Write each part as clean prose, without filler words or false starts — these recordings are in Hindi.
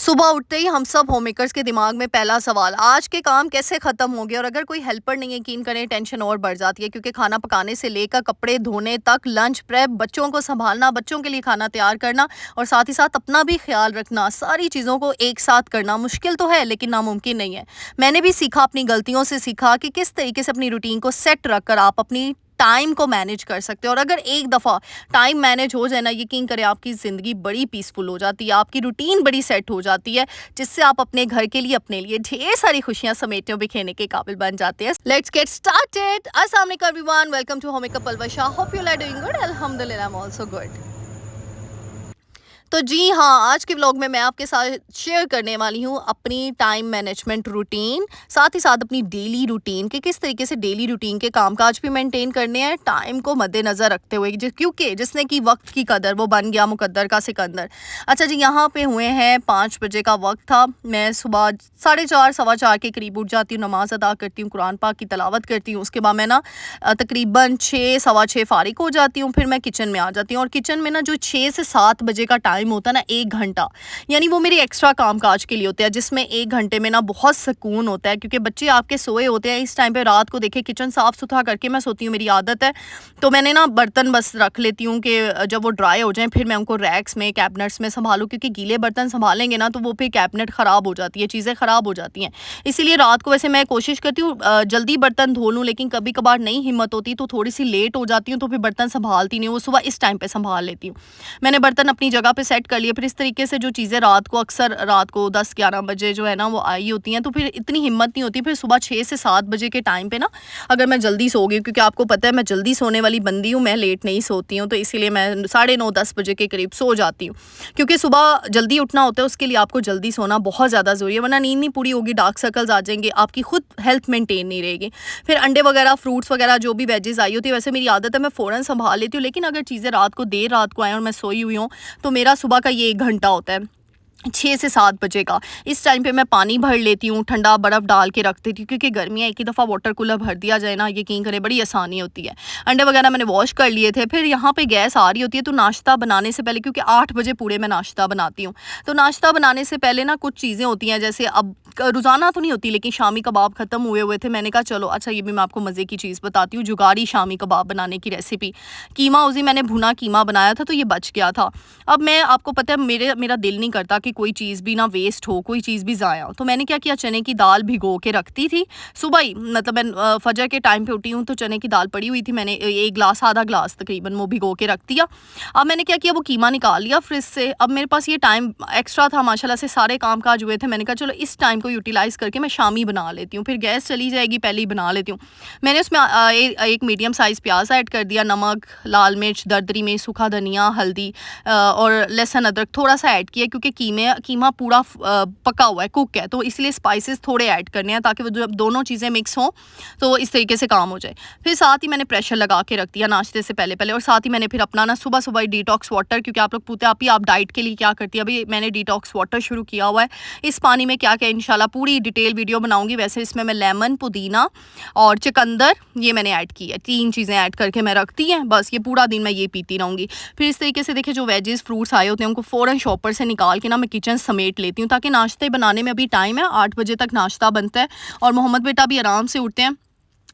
सुबह उठते ही हम सब होममेकर्स के दिमाग में पहला सवाल आज के काम कैसे खत्म होंगे। और अगर कोई हेल्पर नहीं, यकीन करें टेंशन और बढ़ जाती है, क्योंकि खाना पकाने से लेकर कपड़े धोने तक, लंच प्रेप, बच्चों को संभालना, बच्चों के लिए खाना तैयार करना और साथ ही साथ अपना भी ख्याल रखना, सारी चीज़ों को एक साथ करना मुश्किल तो है लेकिन नामुमकिन नहीं है। मैंने भी सीखा, अपनी गलतियों से सीखा कि किस तरीके से अपनी रूटीन को सेट रखकर आप अपनी टाइम को मैनेज कर सकते हो। और अगर एक दफ़ा टाइम मैनेज हो जाए ना, यकीन करें आपकी ज़िंदगी बड़ी पीसफुल हो जाती है, आपकी रूटीन बड़ी सेट हो जाती है, जिससे आप अपने घर के लिए, अपने लिए ढेर सारी खुशियां समेटने और बिखेरने के काबिल बन जाते हैं। Let's get started. अस्सलाम वालेकुम everyone, welcome to homemaker Palwasha. Hope you are doing good. अल्हम्दुलिल्लाह, आई एम आल्सो गुड। तो जी हाँ, आज के व्लॉग में मैं आपके साथ शेयर करने वाली हूँ अपनी टाइम मैनेजमेंट रूटीन, साथ ही साथ अपनी डेली रूटीन कि किस तरीके से डेली रूटीन के कामकाज भी मेंटेन करने हैं, टाइम को मद्देनज़र रखते हुए, क्योंकि जिसने की वक्त की कदर वो बन गया मुकद्दर का सिकंदर। अच्छा जी, यहाँ पे हुए हैं 5 बजे का वक्त था। मैं सुबह 4:30 4:15 के करीब उठ जाती हूँ, नमाज अदा करती हूँ, कुरान पाक की तलावत करती हूँ। उसके बाद मैं ना तकरीबन 6 सवा 6 फारिग हो जाती हूँ। फिर मैं किचन में आ जाती हूँ और किचन में ना जो 6 से 7 बजे का टाइम होता है ना, 1 घंटा, यानी वो मेरी एक्स्ट्रा कामकाज के लिए होता है, जिसमें 1 घंटे में ना बहुत सुकून होता है, क्योंकि बच्चे आपके सोए होते हैं। इस टाइम पे रात को देखिए किचन साफ़ सुथरा करके मैं सोती हूँ, मेरी आदत है। तो मैंने ना बर्तन बस रख लेती हूँ कि जब वो ड्राई हो जाएँ फिर मैं उनको रैक्स में, कैबिनेट्स में संभालूँ, क्योंकि गीले बर्तन संभालेंगे ना तो वो फिर कैबिनेट ख़राब हो जाती है, चीज़ें ख़राब हो जाती हैं। इसीलिए रात को वैसे मैं कोशिश करती हूँ जल्दी बर्तन धो लूँ, लेकिन कभी कभार नहीं हिम्मत होती तो थोड़ी सी लेट हो जाती हूँ, तो फिर बर्तन संभालती नहीं हूँ, वो सुबह इस टाइम पे संभाल लेती हूँ। मैंने बर्तन अपनी जगह पे सेट कर लिए। फिर इस तरीके से जो चीज़ें रात को, अक्सर रात को 10-11 बजे जो है ना वो आई होती हैं, तो फिर इतनी हिम्मत नहीं होती। फिर सुबह 6 से 7 बजे के टाइम पे ना, अगर मैं जल्दी सो गई, क्योंकि आपको पता है मैं जल्दी सोने वाली बंदी हूँ, मैं लेट नहीं सोती हूँ, तो इसीलिए मैं 9:30-10 बजे के करीब सो जाती हूँ, क्योंकि सुबह जल्दी उठना होता है। उसके लिए आपको जल्दी सोना बहुत ज़्यादा ज़रूरी है, वरना नींद नहीं पूरी होगी, डार्क सर्कल्स आ जाएंगे, आपकी खुद हेल्थ मेंटेन नहीं रहेगी। फिर अंडे वगैरह, फ्रूट्स वगैरह, जो भी वेजेस आई होती है, वैसे मेरी आदत है मैं फ़ौरन संभाल लेती हूँ, लेकिन अगर चीज़ें रात को देर रात को आएँ और मैं सोई हुई हूँ, तो मेरा सुबह का ये 1 घंटा होता है, 6 से 7 बजे का। इस टाइम पे मैं पानी भर लेती हूँ, ठंडा बर्फ़ डाल के रख देती हूँ, क्योंकि गर्मियाँ एक ही दफ़ा वाटर कूलर भर दिया जाए ना, यकीन करें बड़ी आसानी होती है। अंडे वगैरह मैंने वॉश कर लिए थे। फिर यहाँ पे गैस आ रही होती है, तो नाश्ता बनाने से पहले, क्योंकि 8 बजे पूरे मैं नाश्ता बनाती हूँ, तो नाश्ता बनाने से पहले ना कुछ चीज़ें होती हैं, जैसे अब रोज़ाना तो नहीं होती, लेकिन शामी कबाब ख़त्म हुए थे। मैंने कहा चलो अच्छा, ये भी मैं आपको मज़े की चीज़ बताती हूँ, जुगाड़ी शामी कबाब बनाने की रेसिपी। कीमा उसी मैंने भुना कीमा बनाया था, तो ये बच गया था। अब मैं, आपको पता है मेरा दिल नहीं करता कि कोई चीज़ भी ना वेस्ट हो, कोई चीज़ भी ज़ाया हो, तो मैंने क्या किया, चने की दाल भिगो के रखती थी सुबह ही, मतलब मैं फजर के टाइम पे उठी हूँ, तो चने की दाल पड़ी हुई थी, मैंने 1 गिलास, आधा गिलास तकरीबन वो भिगो के रख दिया। अब मैंने क्या किया, वो कीमा निकाल लिया फ्रिज से। अब मेरे पास ये टाइम एक्स्ट्रा था, माशाल्लाह से सारे काम काज हुए थे। मैंने कहा चलो इस टाइम को यूटिलाइज़ करके मैं शामी बना लेती हूँ, फिर गैस चली जाएगी, पहले ही बना लेती हूँ। मैंने उसमें एक मीडियम साइज़ प्याज ऐड कर दिया, नमक, लाल मिर्च, दरदरी में सूखा धनिया, हल्दी और लहसुन अदरक थोड़ा सा ऐड किया, क्योंकि कीमा पूरा पका हुआ है, कुक है, तो इसलिए स्पाइसेस थोड़े ऐड करने हैं, ताकि वो जब दोनों चीज़ें मिक्स हों तो इस तरीके से काम हो जाए। फिर साथ ही मैंने प्रेशर लगा के रख दिया नाश्ते से पहले और साथ ही मैंने फिर अपना ना सुबह सुबह डिटॉक्स वाटर, क्योंकि आप लोग पूछते हैं आप डाइट के लिए क्या करती है, अभी मैंने डिटॉक्स वाटर शुरू किया हुआ है। इस पानी में क्या क्या इंशाल्लाह पूरी डिटेल वीडियो बनाऊंगी। वैसे इसमें मैं लेमन, पुदीना और चुकंदर, ये मैंने ऐड की है, 3 चीज़ें ऐड करके मैं रखती हैं, बस ये पूरा दिन मैं ये पीती रहूँगी। फिर इस तरीके से देखिए, जो वेजेस फ्रूट्स आए होते हैं उनको फ़ौरन शॉपर से निकाल के ना मैं किचन समेट लेती हूँ, ताकि नाश्ते बनाने में अभी टाइम है, 8 बजे तक नाश्ता बनता है और मोहम्मद बेटा भी आराम से उठते हैं।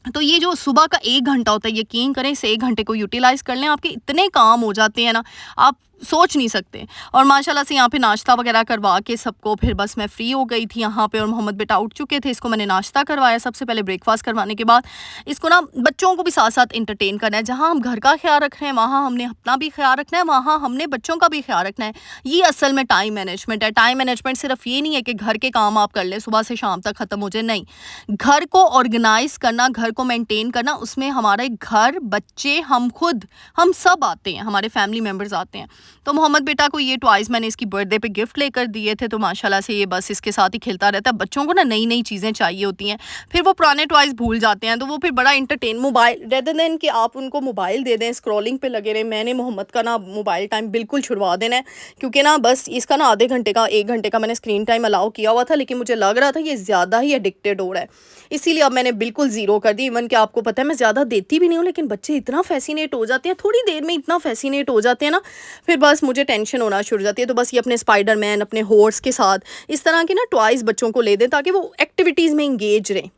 तो ये जो सुबह का 1 घंटा होता है, यकीन करें इस 1 घंटे को यूटिलाइज़ कर लें, आपके इतने काम हो जाते हैं ना, आप सोच नहीं सकते। और माशाल्लाह से यहाँ पे नाश्ता वगैरह करवा के सबको, फिर बस मैं फ्री हो गई थी यहाँ पे, और मोहम्मद बेटा उठ चुके थे, इसको मैंने नाश्ता करवाया सबसे पहले। ब्रेकफास्ट करवाने के बाद इसको ना बच्चों को भी साथ साथ इंटरटेन करना है। जहाँ हम घर का ख्याल रख रहे हैं, वहाँ हमने अपना भी ख्याल रखना है, वहाँ हमने बच्चों का भी ख्याल रखना है। ये असल में टाइम मैनेजमेंट है। टाइम मैनेजमेंट सिर्फ ये नहीं है कि घर के काम आप कर लें, सुबह से शाम तक ख़त्म हो जाए, नहीं। घर को ऑर्गेनाइज करना, घर को मेंटेन करना, उसमें हमारे घर, बच्चे, हम खुद, हम सब आते हैं, हमारे फैमिली मेम्बर्स आते हैं। तो मोहम्मद बेटा को ये टॉयज़ मैंने इसकी बर्थडे पे गिफ्ट लेकर दिए थे, तो माशाल्लाह से ये बस इसके साथ ही खेलता रहता है। बच्चों को ना नई नई चीज़ें चाहिए होती हैं, फिर वो पुराने टॉयज़ भूल जाते हैं, तो वो फिर बड़ा इंटरटेन, मोबाइल रेदर देन कि आप उनको मोबाइल दे दें, स्क्रॉलिंग पे लगे रहें, मैंने मोहम्मद का ना मोबाइल टाइम बिल्कुल छुड़वा देना है। क्योंकि ना बस इसका ना आधे घंटे का, 1 घंटे का मैंने स्क्रीन टाइम अलाउ किया हुआ था, लेकिन मुझे लग रहा था ये ज़्यादा ही एडिक्टेड हो रहा है, इसीलिए अब मैंने बिल्कुल ज़ीरो कर दी। इवन कि आपको पता है मैं ज़्यादा देती भी नहीं हूँ, लेकिन बच्चे इतना फैसिनेट हो जाते हैं, थोड़ी देर में इतना फैसिनेट हो जाते हैं ना, फिर बस मुझे टेंशन होना शुरू हो जाती है। तो बस ये अपने स्पाइडरमैन, अपने हॉर्स के साथ इस तरह के ना टॉयज़ बच्चों को ले दें ताकि वो एक्टिविटीज़ में एंगेज रहें।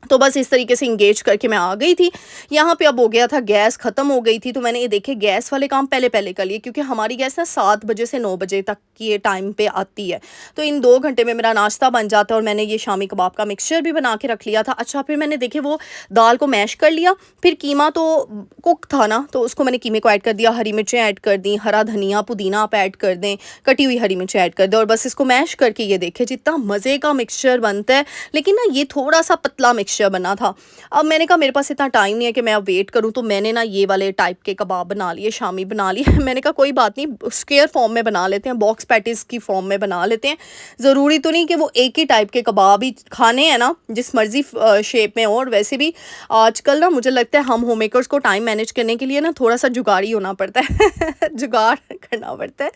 तो बस इस तरीके से एंगेज करके मैं आ गई थी। यहाँ पे अब हो गया था, गैस ख़त्म हो गई थी, तो मैंने ये देखे गैस वाले काम पहले-पहले कर लिए, क्योंकि हमारी गैस ना 7 बजे से 9 बजे तक की ये टाइम पे आती है। तो इन 2 घंटे में मेरा नाश्ता बन जाता है और मैंने ये शामी कबाब का मिक्सचर भी बना के रख लिया था। अच्छा, फिर मैंने देखे वो दाल को मैश कर लिया, फिर कीमा तो कुक था ना, तो उसको मैंने कीमे को ऐड कर दिया, हरी मिर्चें ऐड कर दी, हरा धनिया, पुदीना आप ऐड कर दें, कटी हुई हरी मिर्चें ऐड कर दें और बस इसको मैश करके ये देखिए जितना मज़े का मिक्सचर बनता है। लेकिन ना ये थोड़ा-सा पतला मिक्सचर बना था। अब मैंने कहा मेरे पास इतना टाइम नहीं है कि मैं अब वेट करूं, तो मैंने ना ये वाले टाइप के कबाब बना लिए, शामी बना लिए। मैंने कहा कोई बात नहीं, स्क्वायर फॉर्म में बना लेते हैं, बॉक्स पैटीज की फॉर्म में बना लेते हैं। ज़रूरी तो नहीं कि वो एक ही टाइप के कबाब ही खाने हैं ना, जिस मर्जी शेप में हो। और वैसे भी आजकल ना मुझे लगता है हम होम मेकर्स को टाइम मैनेज करने के लिए ना थोड़ा सा जुगाड़ी होना पड़ता है जुगाड़ करना पड़ता है।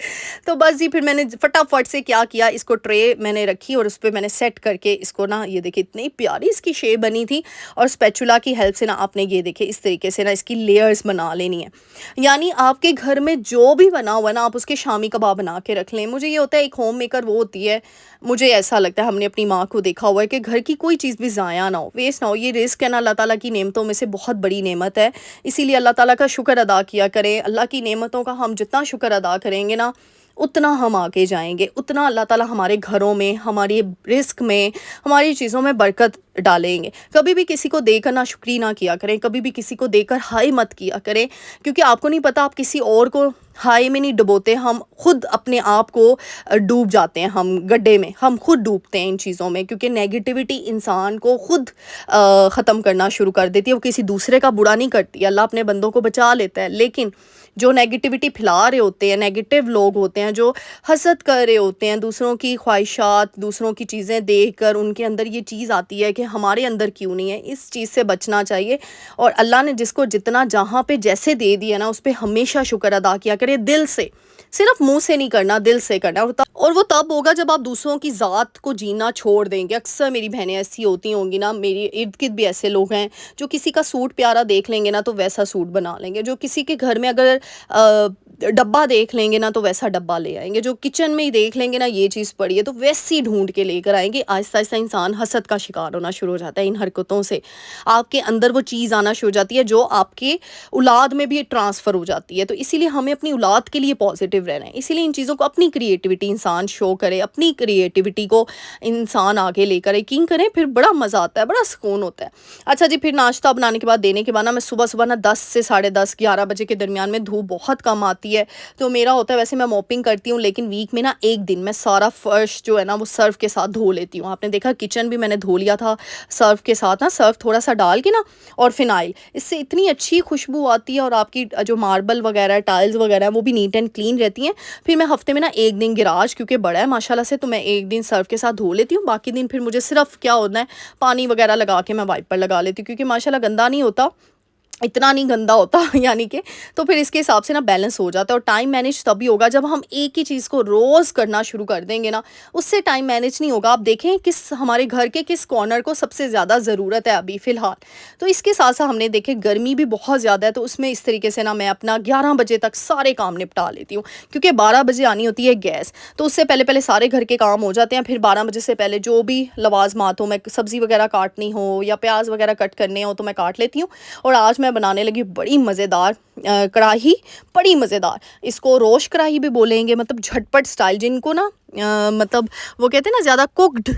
तो बस जी फिर मैंने फटाफट से क्या किया, इसको ट्रे मैंने रखी और उस पर मैंने सेट करके इसको ना, ये देखिए इतनी प्यारी इसकी शेप बनी थी। और स्पैचुला की हेल्प से ना आपने ये देखे इस तरीके से ना इसकी लेयर्स बना लेनी है। यानी आपके घर में जो भी बना हुआ ना, आप उसके शामी कबाब बना के रख लें। मुझे ये होता है एक होम मेकर वो होती है, मुझे ऐसा लगता है, हमने अपनी माँ को देखा हुआ है कि घर की कोई चीज़ भी ज़ाया ना हो, वेस्ट ना हो। ये रिस्क है ना, अल्लाह ताला की नेमतों में से बहुत बड़ी नेमत है। इसीलिए अल्लाह ताला का शुक्र अदा किया करें। अल्लाह की नेमतों का हम जितना शुक्र अदा करेंगे ना, उतना हम आगे जाएंगे, उतना अल्लाह ताला हमारे घरों में, हमारी रिस्क में, हमारी चीज़ों में बरकत डालेंगे। कभी भी किसी को देकर ना शुक्री ना किया करें, कभी भी किसी को देकर हाय मत किया करें, क्योंकि आपको नहीं पता आप किसी और को हाय में नहीं डुबोते, हम खुद अपने आप को डूब जाते हैं, हम गड्ढे में हम खुद डूबते हैं इन चीज़ों में। क्योंकि नेगेटिविटी इंसान को खुद ख़त्म करना शुरू कर देती है। वो किसी दूसरे का बुरा नहीं करती, अल्लाह अपने बंदों को बचा लेता है। लेकिन जो नेगेटिविटी फैला रहे होते हैं, नेगेटिव लोग होते हैं, जो हसद कर रहे होते हैं, दूसरों की ख्वाहिशात, दूसरों की चीज़ें देखकर उनके अंदर ये चीज़ आती है कि हमारे अंदर क्यों नहीं है। इस चीज़ से बचना चाहिए। और अल्लाह ने जिसको जितना जहाँ पे जैसे दे दिया ना, उस पर हमेशा शुक्र अदा किया करे, दिल से, सिर्फ मुंह से नहीं करना, दिल से करना। और वो तब होगा जब आप दूसरों की ज़ात को जीना छोड़ देंगे। अक्सर मेरी बहनें ऐसी होती होंगी ना, मेरी इर्द गिर्द भी ऐसे लोग हैं जो किसी का सूट प्यारा देख लेंगे ना तो वैसा सूट बना लेंगे, जो किसी के घर में अगर डब्बा देख लेंगे ना तो वैसा डब्बा ले आएंगे, जो किचन में ही देख लेंगे ना ये चीज़ पड़ी है तो वैसी ढूंढ के लेकर आएंगे। आहिस्ता आहिस्ता इंसान हसद का शिकार होना शुरू हो जाता है। इन हरकतों से आपके अंदर वो चीज़ आना शुरू हो जाती है जो आपके औलाद में भी ट्रांसफ़र हो जाती है। तो इसीलिए हमें अपनी औलाद के लिए पॉजिटिव रहना है। इसीलिए इन चीज़ों को, अपनी क्रिएटिविटी इंसान शो करे, अपनी क्रिएटिविटी को इंसान आगे लेकर यकीन करें, फिर बड़ा मज़ा आता है, बड़ा सुकून होता है। अच्छा जी, फिर नाश्ता बनाने के बाद, देने के बाद ना मैं सुबह सुबह ना 10 से 10:30 11 बजे के दरमियान में धूप बहुत कम आती है, तो मेरा होता है, वैसे मैं मॉपिंग करती हूँ लेकिन वीक में ना एक दिन मैं सारा फर्श जो है ना वो सर्फ के साथ धो लेती हूँ। आपने देखा किचन भी मैंने धो लिया था सर्फ के साथ ना, सर्फ थोड़ा सा डाल के ना और फिनाइल, इससे इतनी अच्छी खुशबू आती है और आपकी जो मार्बल वगैरह, टाइल्स वगैरह वो भी नीट एंड क्लीन रहती हैं। फिर मैं हफ्ते में ना एक दिन गिराज क्योंकि बड़ा है माशाल्लाह से, तो मैं एक दिन सर्फ के साथ धो लेती हूँ। बाकी दिन फिर मुझे सिर्फ क्या होता है, पानी वगैरह लगा के मैं वाइपर लगा लेती हूँ, क्योंकि माशाल्लाह गंदा नहीं होता, इतना नहीं गंदा होता यानी कि। तो फिर इसके हिसाब से ना बैलेंस हो जाता है। और टाइम मैनेज तभी होगा जब हम एक ही चीज़ को रोज़ करना शुरू कर देंगे ना, उससे टाइम मैनेज नहीं होगा। आप देखें किस हमारे घर के किस कॉर्नर को सबसे ज़्यादा ज़रूरत है अभी फ़िलहाल। तो इसके साथ साथ हमने देखे गर्मी भी बहुत ज़्यादा है, तो उसमें इस तरीके से ना मैं अपना 11 बजे तक सारे काम निपटा लेती हूँ, क्योंकि 12 बजे आनी होती है गैस, तो उससे पहले पहले सारे घर के काम हो जाते हैं। फिर 12 बजे से पहले जो भी लवाजमात हो, मैं सब्ज़ी वगैरह काटनी हो या प्याज वगैरह कट करने हो तो मैं काट लेती हूँ। और आज मैं बनाने लगी बड़ी मज़ेदार कढ़ाई, बड़ी मज़ेदार, इसको रोश कढ़ाई भी बोलेंगे, मतलब झटपट स्टाइल। जिनको ना मतलब वो कहते हैं ना ज़्यादा कुक्ड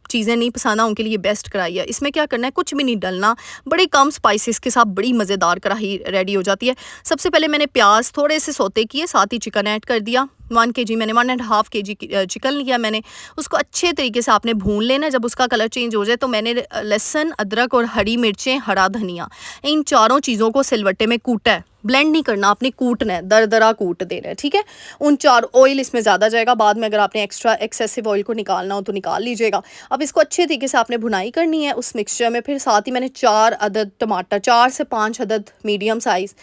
चीज़ें नहीं पसंद, उनके लिए बेस्ट कढ़ाई है। इसमें क्या करना है, कुछ भी नहीं डलना, बड़े कम स्पाइसेस के साथ बड़ी मज़ेदार कढ़ाई रेडी हो जाती है। सबसे पहले मैंने प्याज थोड़े से सौते किए, साथ ही चिकन ऐड कर दिया। 1 kg मैंने 1.5 kg चिकन लिया मैंने, उसको अच्छे तरीके से आपने भून लेना। जब उसका कलर चेंज हो जाए तो मैंने लहसुन, अदरक और हरी मिर्चें, हरा धनिया, इन चारों चीज़ों को सिलवट्टे में कूटा है, ब्लेंड नहीं करना, आपने कूटना है, दरदरा कूट देना है, ठीक है। उन चार, ऑयल इसमें ज़्यादा जाएगा, बाद में अगर आपने एक्स्ट्रा एक्सेसिव ऑयल को निकालना हो तो निकाल लीजिएगा। अब इसको अच्छे तरीके से आपने भुनाई करनी है उस मिक्सचर में। फिर साथ ही मैंने 4 अदद टमाटर, 4 से 5 अदद मीडियम साइज़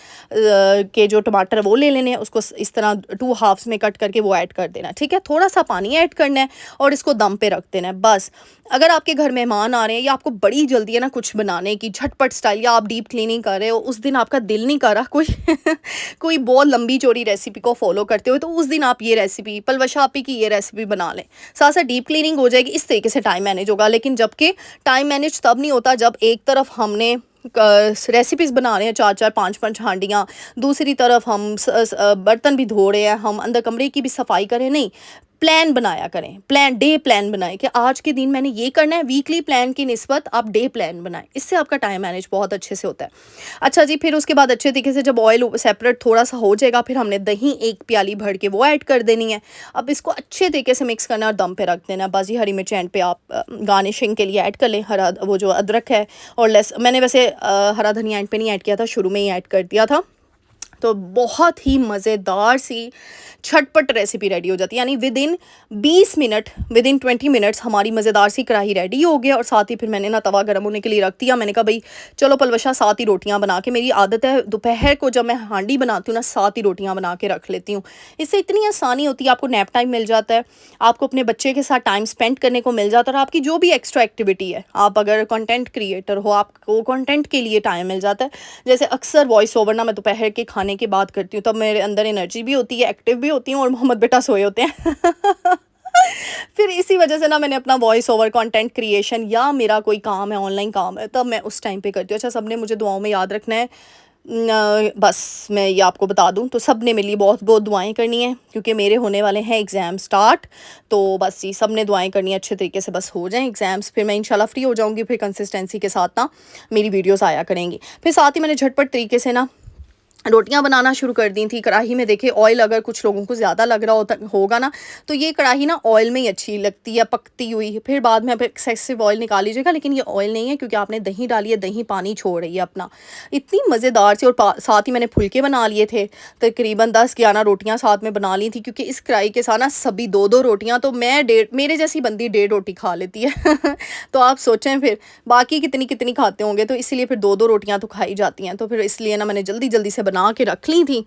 के जो टमाटर वो ले लेने हैं, उसको इस तरह 2 हाफ्स में कट करके वो ऐड कर देना, ठीक है। थोड़ा सा पानी ऐड करना है और इसको दम पे रख देना है बस। अगर आपके घर मेहमान आ रहे हैं या आपको बड़ी जल्दी है ना कुछ बनाने की, झटपट स्टाइल, या आप डीप क्लीनिंग कर रहे हो, उस दिन आपका दिल नहीं कर रहा कोई सपोज़ कोई बहुत लंबी चौड़ी रेसिपी को फ़ॉलो करते हो तो उस दिन आप ये रेसिपी, पलवशा आपी की ये रेसिपी बना लें। साथ-साथ डीप क्लीनिंग हो जाएगी, इस तरीके से टाइम मैनेज होगा। लेकिन जबकि टाइम मैनेज तब नहीं होता जब एक तरफ हमने रेसिपीज़ बना रहे हैं 4-4 5-5 हांडियाँ, दूसरी तरफ हम बर्तन भी धो रहे हैं, हम अंदर कमरे की भी सफाई करें। नहीं, प्लान बनाया करें, डे प्लान बनाएं कि आज के दिन मैंने ये करना है। वीकली प्लान की निस्बत आप डे प्लान बनाएं, इससे आपका टाइम मैनेज बहुत अच्छे से होता है। अच्छा जी, फिर उसके बाद अच्छे तरीके से जब ऑयल सेपरेट थोड़ा सा हो जाएगा, फिर हमने दही 1 प्याली भर के वो ऐड कर देनी है। अब इसको अच्छे तरीके से मिक्स करना और दम पे रख देना। बस जी, हरी मिर्च एंड पे आप गार्निशिंग के लिए ऐड कर लें। हरा वो जो अदरक है और मैंने वैसे हरा धनिया एंड पे नहीं ऐड किया था, शुरू में ही ऐड कर दिया था। तो बहुत ही मज़ेदार सी झटपट रेसिपी रेडी हो जाती है। यानी विदिन 20 मिनट, विदिन 20 मिनट्स हमारी मज़ेदार सी कढ़ाई रेडी हो गया। और साथ ही फिर मैंने ना तवा गर्म होने के लिए रख दिया। मैंने कहा भाई चलो पलवशा 7 ही रोटियां बना के, मेरी आदत है दोपहर को जब मैं हांडी बनाती हूँ ना 7 ही रोटियां बना के रख लेती हूँ। इससे इतनी आसानी होती है, आपको नैप टाइम मिल जाता है, आपको अपने बच्चे के साथ टाइम स्पेंड करने को मिल जाता है, और आपकी जो भी एक्स्ट्रा एक्टिविटी है, आप अगर कंटेंट क्रिएटर हो आपको कंटेंट के लिए टाइम मिल जाता है। जैसे अक्सर वॉइस ओवर ना मैं दोपहर के खाने के बाद करती हूँ, तब मेरे अंदर एनर्जी भी होती है, एक्टिव भी होती हूँ, और मोहम्मद बेटा सोए होते हैं। फिर इसी वजह से ना मैंने अपना वॉइस ओवर कंटेंट क्रिएशन या मेरा कोई काम है, ऑनलाइन काम है, तब मैं उस टाइम पे करती हूँ। अच्छा, सबने मुझे दुआओं में याद रखना है। बस मैं ये आपको बता दूं तो सब ने मेरे लिए बहुत बहुत दुआएं करनी है, क्योंकि मेरे होने वाले हैं एग्ज़ाम स्टार्ट। तो बस जी, सब ने दुआएं करनी है अच्छे तरीके से, बस हो जाएं एग्ज़ाम्स, फिर मैं इंशाल्लाह फ्री हो जाऊंगी। फिर कंसिस्टेंसी के साथ ना मेरी वीडियोस आया करेंगी। फिर साथ ही मैंने झटपट तरीके से ना रोटियां बनाना शुरू कर दी थी। कढ़ाई में देखिए ऑयल अगर कुछ लोगों को ज़्यादा लग रहा होगा ना, तो ये कढ़ाई ना ऑयल में ही अच्छी लगती है पकती हुई। फिर बाद में आप एक्सेसिव ऑयल निकाल लीजिएगा, लेकिन ये ऑयल नहीं है क्योंकि आपने दही डाली है, दही पानी छोड़ रही है अपना। इतनी मज़ेदार सी। और साथ ही मैंने फुलके बना लिए थे, तकरीबन 10-11 रोटियाँ साथ में बना ली थी, क्योंकि इस कढ़ाई के साथ ना सभी 2-2 रोटियाँ, तो मेरे जैसी बंदी 1.5 रोटी खा लेती है। तो आप सोचें फिर बाकी कितनी कितनी खाते होंगे, तो इसलिए फिर 2-2 रोटियाँ तो खाई जाती हैं। तो फिर इसलिए ना मैंने जल्दी जल्दी से बना के रख ली थी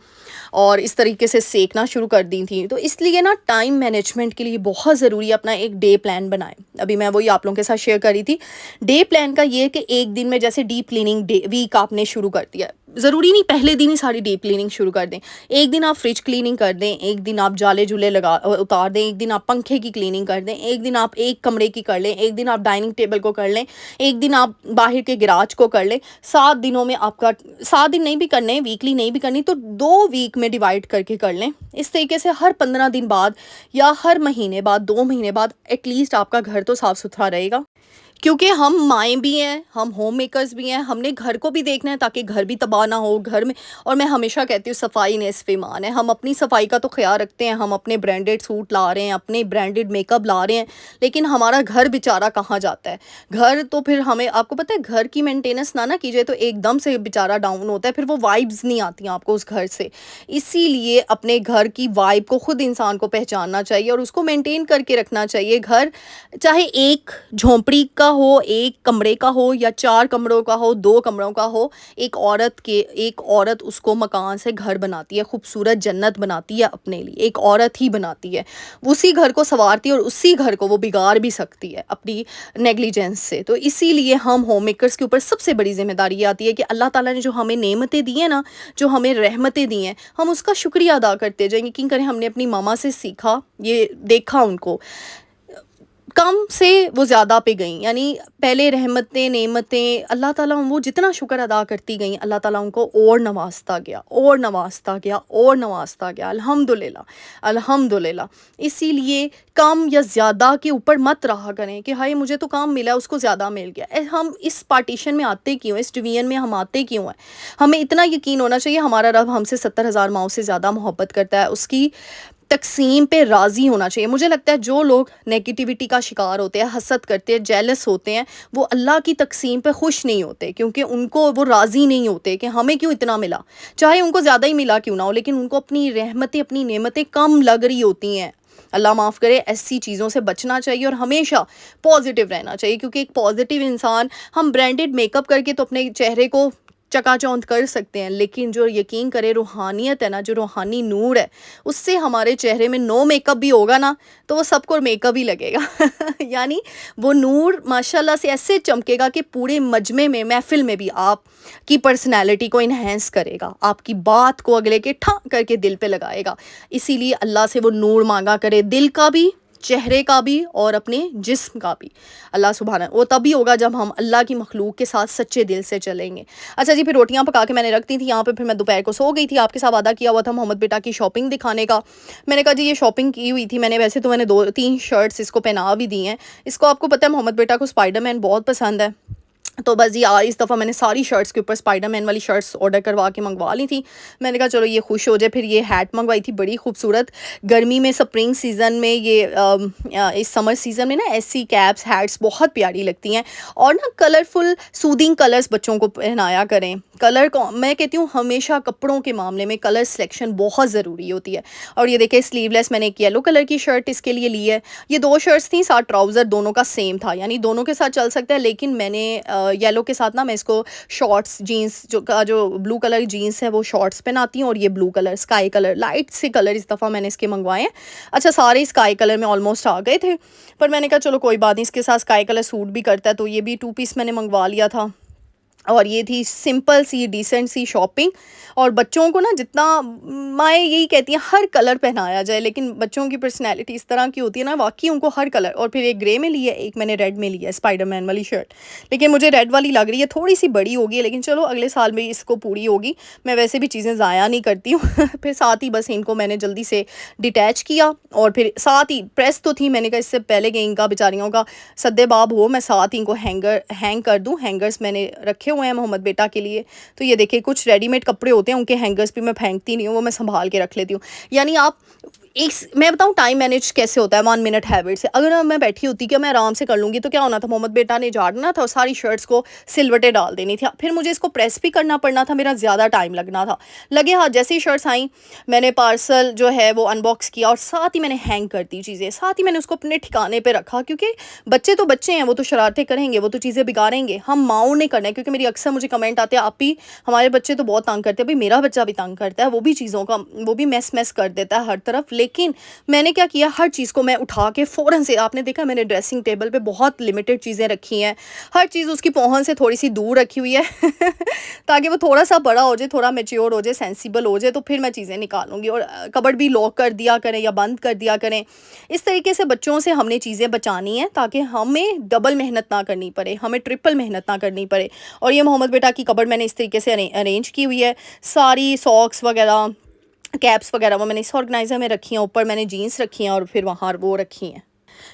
और इस तरीके से सेकना शुरू कर दी थी। तो इसलिए ना टाइम मैनेजमेंट के लिए बहुत ज़रूरी है अपना एक डे प्लान बनाएं। अभी मैं वही आप लोगों के साथ शेयर कर रही थी। डे प्लान का ये है कि एक दिन में जैसे डीप क्लीनिंग डे वीक आपने शुरू कर दिया, ज़रूरी नहीं पहले दिन ही सारी डीप क्लीनिंग शुरू कर दें। एक दिन आप फ्रिज क्लीनिंग कर दें, एक दिन आप जाले जुले उतार दें, एक दिन आप पंखे की क्लीनिंग कर दें, एक दिन आप एक कमरे की कर लें, एक दिन आप डाइनिंग टेबल को कर लें, एक दिन आप बाहर के गिराज को कर लें। 7 दिनों में आपका 7 दिन नहीं भी करने, वीकली नहीं भी करनी, तो 2 वीक में डिवाइड करके कर लें। इस तरीके से हर 15 दिन बाद या हर महीने बाद, 2 महीने बाद एटलीस्ट आपका घर तो साफ़ सुथरा रहेगा। क्योंकि हम माएँ भी हैं, हम होम मेकर्स भी हैं, हमने घर को भी देखना है ताकि घर भी तबाह ना हो घर में। और मैं हमेशा कहती हूँ सफाई निस्फ़ ईमान है। हम अपनी सफाई का तो ख्याल रखते हैं, हम अपने ब्रांडेड सूट ला रहे हैं, अपने ब्रांडेड मेकअप ला रहे हैं, लेकिन हमारा घर बेचारा कहाँ जाता है। घर तो फिर हमें, आपको पता है, घर की मेंटेनेंस ना कीजिए तो एकदम से बेचारा डाउन होता है, फिर वो वाइब्स नहीं आती हैं आपको उस घर से। इसीलिए अपने घर की वाइब को खुद इंसान को पहचानना चाहिए और उसको मेंटेन करके रखना चाहिए। घर चाहे एक झोंपड़ी का हो, एक कमरे का हो, या 4 कमरों का हो, 2 कमरों का हो, एक औरत उसको मकान से घर बनाती है, खूबसूरत जन्नत बनाती है अपने लिए, एक औरत ही बनाती है। उसी घर को संवारती है और उसी घर को वो बिगाड़ भी सकती है अपनी नेग्लिजेंस से। तो इसीलिए हम होम मेकर्स के ऊपर सबसे बड़ी जिम्मेदारी ये आती है कि अल्लाह ताला ने जो हमें नेमतें दी हैं ना, जो हमें रहमतें दी हैं, हम उसका शुक्रिया अदा करते जाएं। यकीन करें, हमने अपनी मामा से सीखा, ये देखा उनको, कम से वो ज़्यादा पे गई। यानी पहले रहमतें नेमतें अल्लाह ताला, वो जितना शुक्र अदा करती गई, अल्लाह ताला उनको और नवाजता गया और नवाजता गया और नवाजता गया। अल्हम्दुलिल्लाह अल्हम्दुलिल्लाह। इसीलिए कम या ज़्यादा के ऊपर मत रहा करें कि हाय मुझे तो काम मिला, उसको ज़्यादा मिल गया। हम इस पार्टीशन में आते क्यों, इस डिवीजन में हम आते क्यों हैं? हमें इतना यकीन होना चाहिए हमारा रब हमसे 70,000 माओं से ज़्यादा मोहब्बत करता है, उसकी तकसीम पे राज़ी होना चाहिए। मुझे लगता है जो लोग नेगेटिविटी का शिकार होते हैं, हसद करते हैं, जेलस होते हैं, वो अल्लाह की तकसीम पे खुश नहीं होते, क्योंकि उनको वो राज़ी नहीं होते कि हमें क्यों इतना मिला। चाहे उनको ज़्यादा ही मिला क्यों ना हो, लेकिन उनको अपनी रहमतें, अपनी नेमतें कम लग रही होती हैं। अल्लाह माफ़ करे, ऐसी चीज़ों से बचना चाहिए और हमेशा पॉजिटिव रहना चाहिए, क्योंकि एक पॉजिटिव इंसान, हम ब्रांडेड मेकअप करके तो अपने चेहरे को चकाचौंध कर सकते हैं, लेकिन जो यकीन करें रूहानियत है ना, जो रूहानी नूर है, उससे हमारे चेहरे में नो मेकअप भी होगा ना, तो वो सबको मेकअप ही लगेगा। यानी वो नूर माशाल्लाह से ऐसे चमकेगा कि पूरे मजमे में, महफ़िल में भी आपकी पर्सनैलिटी को इन्हेंस करेगा, आपकी बात को अगले के ठा करके दिल पे लगाएगा। इसीलिए अल्लाह से वो नूर माँगा करें, दिल का भी, चेहरे का भी और अपने जिस्म का भी। अल्लाह सुभाना वो तभी होगा जब हम अल्लाह की मखलूक के साथ सच्चे दिल से चलेंगे। अच्छा जी, फिर रोटियां पका के मैंने रख दी थी यहाँ पे, फिर मैं दोपहर को सो गई थी। आपके साथ वादा किया हुआ था मोहम्मद बेटा की शॉपिंग दिखाने का। मैंने कहा जी ये शॉपिंग की हुई थी मैंने, वैसे तो मैंने 2-3 शर्ट्स इसको पहना भी दी हैं। इसको आपको पता है मोहम्मद बेटा को स्पाइडरमैन बहुत पसंद है, तो बस जी इस दफ़ा मैंने सारी शर्ट्स के ऊपर स्पाइडरमैन वाली शर्ट्स ऑर्डर करवा के मंगवा ली थी। मैंने कहा चलो ये खुश हो जाए। फिर ये हैट मंगवाई थी बड़ी खूबसूरत, गर्मी में स्प्रिंग सीज़न में ये इस समर सीज़न में ना ऐसी कैप्स हैट्स बहुत प्यारी लगती हैं। और ना कलरफुल सूदिंग कलर्स बच्चों को पहनाया करें। कलर को मैं कहती हूँ हमेशा कपड़ों के मामले में कलर सिलेक्शन बहुत ज़रूरी होती है। और ये देखिए स्लीवलेस मैंने एक येलो कलर की शर्ट इसके लिए ली है। ये 2 शर्ट्स थी, साथ ट्राउज़र दोनों का सेम था, यानी दोनों के साथ चल सकता है, लेकिन मैंने येलो के साथ ना मैं इसको शॉर्ट्स जीन्स जो ब्लू कलर जीन्स है वो शॉर्ट्स पहनाती हूँ, और ये blue colour sky colour light से कलर इस दफ़ा मैंने इसके मंगवाए हैं। अच्छा सारे स्काई कलर में ऑलमोस्ट आ गए थे, पर मैंने कहा चलो कोई बात नहीं, इसके साथ स्काई कलर सूट भी करता है, तो ये भी 2 पीस मैंने मंगवा लिया था। और ये थी सिंपल सी डिसेंट सी शॉपिंग। और बच्चों को ना जितना माएँ यही कहती हैं हर कलर पहनाया जाए, लेकिन बच्चों की पर्सनैलिटी इस तरह की होती है ना, वाकई उनको हर कलर। और फिर एक ग्रे में ली है, एक मैंने रेड में लिया है स्पाइडरमैन वाली शर्ट, लेकिन मुझे रेड वाली लग रही है थोड़ी सी बड़ी होगी, लेकिन चलो अगले साल में इसको पूरी होगी। मैं वैसे भी चीज़ें ज़ाया नहीं करती हूँ। फिर साथ ही बस इनको मैंने जल्दी से डिटैच किया, और फिर साथ ही प्रेस तो थी, मैंने कहा इससे पहले कि इनका बेचारियों का सद्देबाब हो, मैं साथ ही इनको हैंग कर दूँ। हैंगर्स मैंने रखे हुए हैं मोहम्मद बेटा के लिए। तो ये देखिए कुछ रेडीमेड कपड़े होते हैं, उनके हैंगर्स भी मैं फेंकती नहीं हूँ, वो मैं संभाल के रख लेती हूँ। यानी आप एक मैं बताऊँ टाइम मैनेज कैसे होता है 1 मिनट हैबिट से। अगर मैं बैठी होती कि मैं आराम से कर लूँगी, तो क्या होना था, मोहम्मद बेटा ने झाड़ना था और सारी शर्ट्स को सिलवटें डाल देनी थी, फिर मुझे इसको प्रेस भी करना पड़ना था, मेरा ज़्यादा टाइम लगना था। लगे हाथ जैसे ही शर्ट्स आई, मैंने पार्सल जो है वो अनबॉक्स किया, और साथ ही मैंने हैंग कर दी चीज़ें, साथ ही मैंने उसको अपने ठिकाने पर रखा, क्योंकि बच्चे तो बच्चे हैं, वो तो शरारतें करेंगे, वो तो चीज़ें बिगाड़ेंगे, हम माओ ने करना है। क्योंकि मेरी अक्सर मुझे कमेंट आते हैं, आप ही हमारे बच्चे तो बहुत तंग करते हैं। भाई मेरा बच्चा भी तंग करता है, वो भी चीज़ों का वो भी मैस कर देता है हर तरफ। लेकिन मैंने क्या किया, हर चीज़ को मैं उठा के फ़ौरन से, आपने देखा मैंने ड्रेसिंग टेबल पे बहुत लिमिटेड चीज़ें रखी हैं, हर चीज़ उसकी पहुंच से थोड़ी सी दूर रखी हुई है। ताकि वो थोड़ा सा बड़ा हो जाए, थोड़ा मैच्योर हो जाए, सेंसिबल हो जाए, तो फिर मैं चीज़ें निकालूंगी। और कबर्ड भी लॉक कर दिया करें या बंद कर दिया करें। इस तरीके से बच्चों से हमने चीज़ें बचानी है, ताकि हमें डबल मेहनत ना करनी पड़े, हमें ट्रिपल मेहनत ना करनी पड़े। और ये मोहम्मद बेटा की कबर्ड मैंने इस तरीके से अरेंज की हुई है। सारी सॉक्स वगैरह, कैप्स वगैरह वो मैंने इस ऑर्गेनाइज़र में रखी हैं, ऊपर मैंने जीन्स रखी हैं, और फिर वहाँ वो रखी हैं।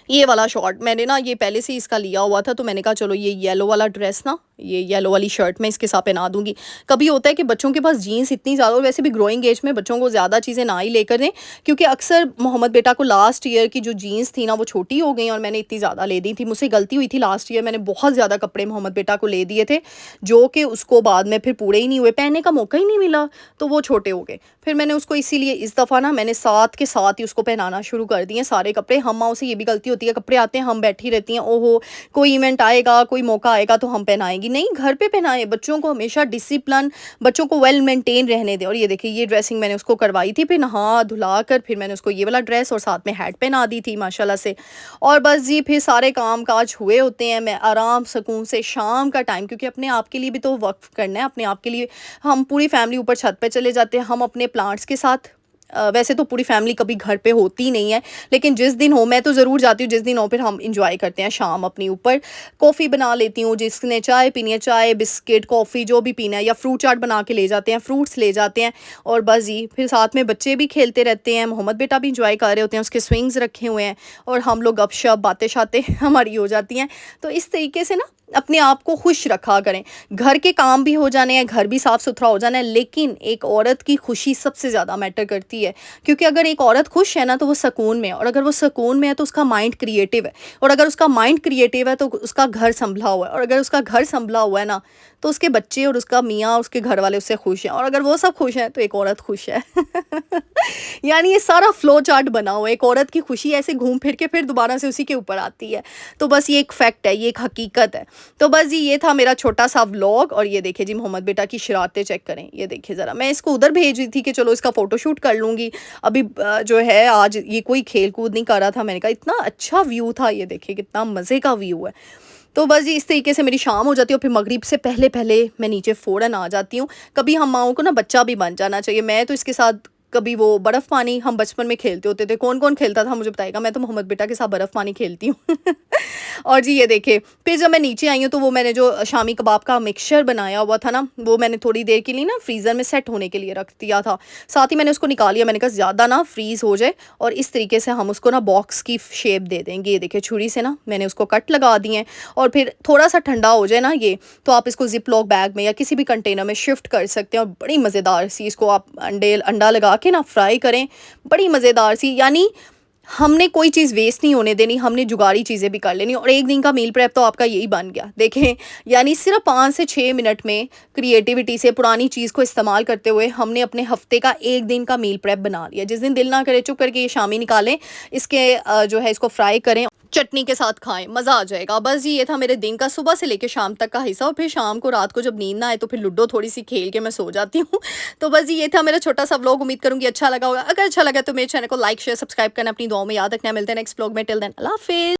ये वाला शॉर्ट मैंने ना ये पहले से इसका लिया हुआ था, तो मैंने कहा चलो ये येलो वाला ड्रेस ना, ये येलो वाली शर्ट मैं इसके साथ पहना दूंगी। कभी होता है कि बच्चों के पास जीन्स इतनी ज़्यादा, और वैसे भी ग्रोइंग एज में बच्चों को ज़्यादा चीज़ें ना ही लेकर दें, क्योंकि अक्सर मोहम्मद बेटा को लास्ट ईयर की जो जीन्स थी ना वो छोटी हो गई, और मैंने इतनी ज़्यादा ले दी थी। मुझसे गलती हुई थी, लास्ट ईयर मैंने बहुत ज़्यादा कपड़े मोहम्मद बेटा को ले दिए थे, जो कि उसको बाद में फिर पूरे ही नहीं हुए, पहनने का मौका ही नहीं मिला, तो वो छोटे हो गए। फिर मैंने उसको इसीलिए इस दफ़ा ना मैंने साथ के साथ ही उसको पहनाना शुरू कर दिए सारे कपड़े। हम माओ से ये भी गलती होती है, कपड़े आते हैं हम बैठी रहती हैं, ओहो कोई इवेंट आएगा, कोई मौका आएगा तो हम पहनाएंगी, नहीं, घर पे पहनाएं। बच्चों को हमेशा डिसिप्लिन, बच्चों को वेल मेंटेन रहने दें। और ये देखिए ये ड्रेसिंग मैंने उसको करवाई थी, फिर नहा धुला कर फिर मैंने उसको ये वाला ड्रेस और साथ में हैट पहना दी थी माशाल्लाह से। और बस जी फिर सारे काम काज हुए होते हैं, मैं आराम सुकून से शाम का टाइम, क्योंकि अपने आप के लिए भी तो वक्फ करना है, अपने आप के लिए हम पूरी फैमिली ऊपर छत पे चले जाते हैं, हम अपने प्लांट्स के साथ। वैसे तो पूरी फैमिली कभी घर पे होती नहीं है, लेकिन जिस दिन हो, मैं तो ज़रूर जाती हूँ, जिस दिन हो फिर हम इंजॉय करते हैं शाम अपनी ऊपर। कॉफ़ी बना लेती हूँ, जिसने चाय पीनी है चाय, बिस्किट, कॉफ़ी जो भी पीना है, या फ्रूट चाट बना के ले जाते हैं, फ्रूट्स ले जाते हैं। और बस जी फिर साथ में बच्चे भी खेलते रहते हैं, मोहम्मद बेटा भी इंजॉय कर रहे होते हैं, उसके स्विंग्स रखे हुए हैं, और हम लोग गपशप बातें शातें हमारी हो जाती हैं। तो इस तरीके से ना अपने आप को खुश रखा करें। घर के काम भी हो जाने हैं, घर भी साफ़ सुथरा हो जाना है, लेकिन एक औरत की खुशी सबसे ज़्यादा मैटर करती है। क्योंकि अगर एक औरत खुश है ना तो वो सुकून में है, और अगर वो सुकून में है तो उसका माइंड क्रिएटिव है, और अगर उसका माइंड क्रिएटिव है तो उसका घर संभला हुआ है, और अगर उसका घर संभला हुआ है ना तो उसके बच्चे और उसका मियाँ, उसके घर वाले उससे खुश हैं, और अगर वो सब खुश हैं तो एक औरत खुश है। यानी ये सारा फ्लो चार्ट बना हुआ है, एक औरत की खुशी ऐसे घूम फिर के फिर दोबारा से उसी के ऊपर आती है। तो बस ये एक फैक्ट है, ये एक हकीकत है। तो बस जी ये था मेरा छोटा सा व्लॉग, और ये देखिए जी मोहम्मद बेटा की शरारतें चेक करें, ये देखिए ज़रा, मैं इसको उधर भेज रही थी कि चलो इसका फ़ोटोशूट कर लूँगी। अभी जो है आज ये कोई खेल कूद नहीं कर रहा था, मैंने कहा इतना अच्छा व्यू था, ये देखिए कितना मज़े का व्यू है। तो बस जी इस तरीके से मेरी शाम हो जाती है, और फिर मगरिब से पहले-पहले मैं नीचे फ़ौरन आ जाती हूँ। कभी हम माँओं को ना बच्चा भी बन जाना चाहिए। मैं तो इसके साथ कभी वो बर्फ़ पानी हम बचपन में खेलते होते थे। कौन-कौन खेलता था मुझे बताइएगा, मैं तो मोहम्मद बेटा के साथ बर्फ़ पानी खेलती हूँ। और जी ये देखिए, फिर जब मैं नीचे आई हूँ तो वो मैंने जो शामी कबाब का मिक्सचर बनाया हुआ था ना, वो मैंने थोड़ी देर के लिए ना फ्रीज़र में सेट होने के लिए रख दिया था। साथ ही मैंने उसको निकाल लिया, मैंने कहा ज़्यादा ना फ्रीज़ हो जाए, और इस तरीके से हम उसको ना बॉक्स की शेप दे देंगे। ये देखिए छुरी से ना मैंने उसको कट लगा दिए हैं, और फिर थोड़ा-सा ठंडा हो जाए ना ये, तो आप इसको ज़िप-लॉक बैग में या किसी भी कंटेनर में शिफ्ट कर सकते हैं, और बड़ी मज़ेदार सी इसको आप अंडा लगा के ना फ्राई करें, बड़ी मज़ेदार सी। यानी हमने कोई चीज़ वेस्ट नहीं होने देनी, हमने जुगाड़ी चीज़ें भी कर लेनी, और एक दिन का मील प्रेप तो आपका यही बन गया। देखें, यानी सिर्फ़ 5 से 6 मिनट में क्रिएटिविटी से पुरानी चीज़ को इस्तेमाल करते हुए हमने अपने हफ़्ते का 1 दिन का मील प्रेप बना लिया। जिस दिन दिल ना करे चुप करके ये शामी निकालें, इसके जो है इसको फ्राई करें, चटनी के साथ खाएँ, मज़ा आ जाएगा। बस जी ये था मेरे दिन का सुबह से लेके शाम तक का हिस्सा, और फिर शाम को रात को जब नींद ना आए तो फिर लूडो थोड़ी-सी खेल के मैं सो जाती हूँ। तो बस जी ये था मेरा छोटा-सा व्लॉग, उम्मीद करूँगी अच्छा लगा होगा। अगर अच्छा लगा तो मेरे चैनल को लाइक, शेयर, सब्सक्राइब करना अपनी दुआओं में याद रखना। मिलते हैं नेक्स्ट व्लॉग में, टिल देन अल्लाह हाफ़िज़।